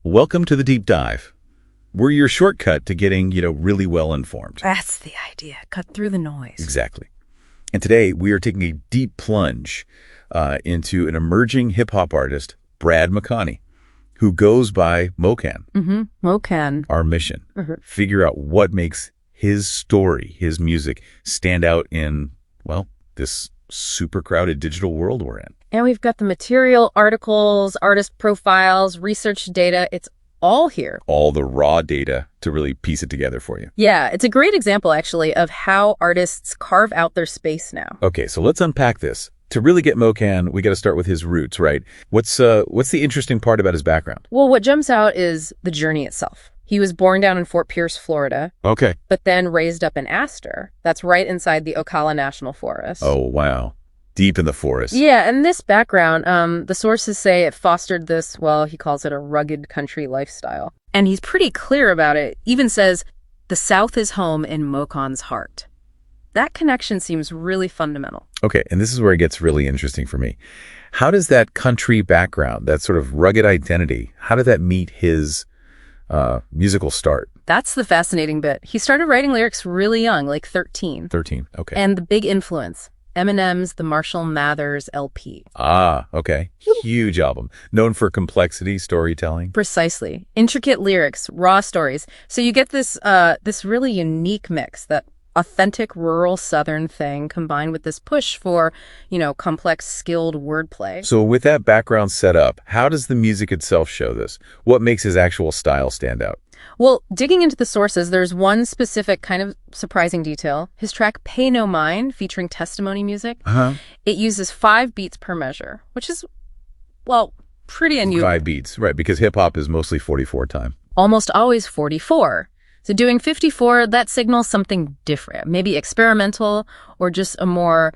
Welcome to the Deep Dive. We're your shortcut to getting, really well informed. That's the idea. Cut through the noise. Exactly. And today we are taking a deep plunge into an emerging hip-hop artist, Brad McConney, who goes by MoKoN. MoKoN. Our mission, figure out what makes his story, his music, stand out in, this super crowded digital world we're in. And we've got the material, articles, artist profiles, research data. It's all here. All the raw data to really piece it together for you. Yeah, it's a great example, actually, of how artists carve out their space now. Okay, so let's unpack this. To really get MoKoN, we got to start with his roots, right? What's the interesting part about his background? Well, what jumps out is the journey itself. He was born down in Fort Pierce, Florida. Okay. But then raised up in Astor. That's right inside the Ocala National Forest. Oh, wow. Deep in the forest. Yeah, and this background, the sources say it fostered this, he calls it a rugged country lifestyle. And he's pretty clear about it. Even says, the South is home in MoKoN's heart. That connection seems really fundamental. Okay, and this is where it gets really interesting for me. How does that country background, that sort of rugged identity, how did that meet his musical start? That's the fascinating bit. He started writing lyrics really young, like 13. 13, okay. And the big influence, Eminem's The Marshall Mathers LP. Ah, okay. Huge album. Known for complexity, storytelling. Precisely. Intricate lyrics, raw stories. So you get this really unique mix, that authentic rural Southern thing combined with this push for, complex, skilled wordplay. So with that background set up, how does the music itself show this? What makes his actual style stand out? Well, digging into the sources, there's one specific kind of surprising detail. His track Pay No Mind, featuring testimony music, it uses 5 beats per measure, which is, pretty unusual. 5 beats, right, because hip-hop is mostly 44 time. Almost always 44. So doing 54, that signals something different, maybe experimental or just a more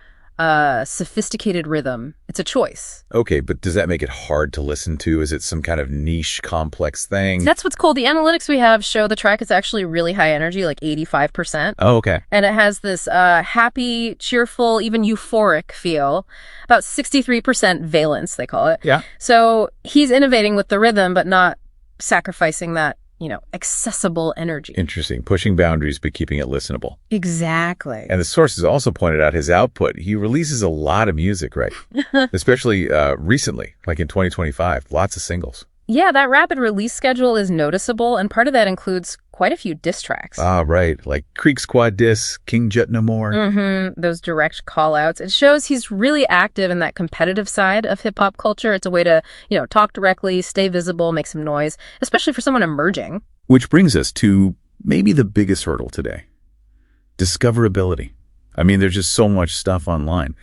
sophisticated rhythm. It's a choice. Okay, but does that make it hard to listen to? Is it some kind of niche, complex thing? That's what's cool. The analytics we have show the track is actually really high energy, like 85%. Oh, okay. And it has this happy, cheerful, even euphoric feel, about 63% valence, they call it. Yeah. So he's innovating with the rhythm, but not sacrificing that accessible energy. Interesting. Pushing boundaries, but keeping it listenable. Exactly. And the sources also pointed out his output. He releases a lot of music, right? Especially recently, like in 2025, lots of singles. Yeah, that rapid release schedule is noticeable, and part of that includes quite a few diss tracks. Ah, right. Like Creek Squad diss, King Jut No More. Those direct call-outs. It shows he's really active in that competitive side of hip-hop culture. It's a way to, talk directly, stay visible, make some noise, especially for someone emerging. Which brings us to maybe the biggest hurdle today. Discoverability. I mean, there's just so much stuff online.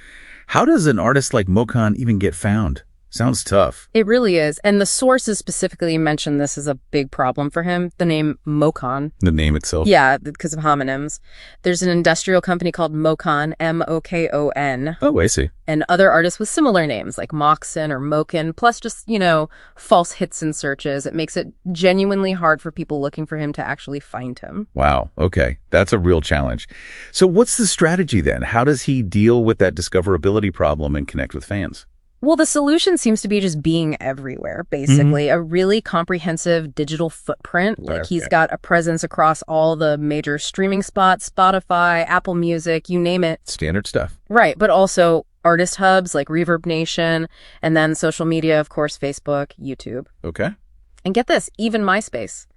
How does an artist like MoKoN even get found? Sounds tough. It really is. And the sources specifically mention this as a big problem for him, the name MoKoN. The name itself? Yeah, because of homonyms. There's an industrial company called MoKoN, MoKoN. Oh, I see. And other artists with similar names like Moxon or MoKoN, plus just, false hits in searches. It makes it genuinely hard for people looking for him to actually find him. Wow. Okay. That's a real challenge. So what's the strategy then? How does he deal with that discoverability problem and connect with fans? Well, the solution seems to be just being everywhere, basically. A really comprehensive digital footprint. Like he's got a presence across all the major streaming spots, Spotify, Apple Music, you name it. Standard stuff. Right, but also artist hubs like Reverb Nation, and then social media, of course, Facebook, YouTube. Okay. And get this, even MySpace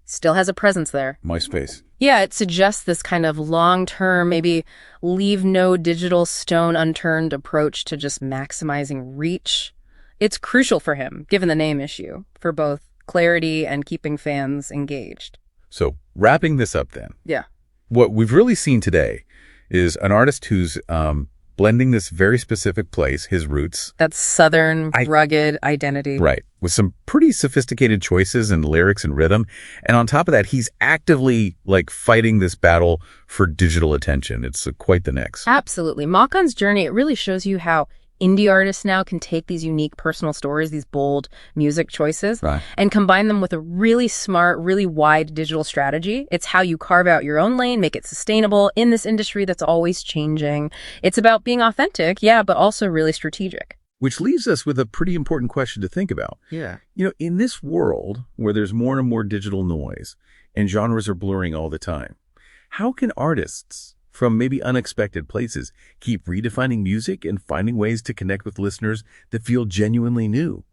still has a presence there. MySpace. Yeah, it suggests this kind of long-term, maybe leave no digital stone unturned approach to just maximizing reach. It's crucial for him, given the name issue, for both clarity and keeping fans engaged. So wrapping this up then. Yeah. What we've really seen today is an artist who's blending this very specific place, his roots. That Southern, rugged identity. Right. With some pretty sophisticated choices and lyrics and rhythm. And on top of that, he's actively fighting this battle for digital attention. It's quite the next. Absolutely. MoKoN's journey, it really shows you how indie artists now can take these unique personal stories, these bold music choices, and combine them with a really smart, really wide digital strategy. It's how you carve out your own lane, make it sustainable in this industry that's always changing. It's about being authentic, yeah, but also really strategic. Which leaves us with a pretty important question to think about. Yeah. In this world where there's more and more digital noise and genres are blurring all the time, how can artists from maybe unexpected places keep redefining music and finding ways to connect with listeners that feel genuinely new?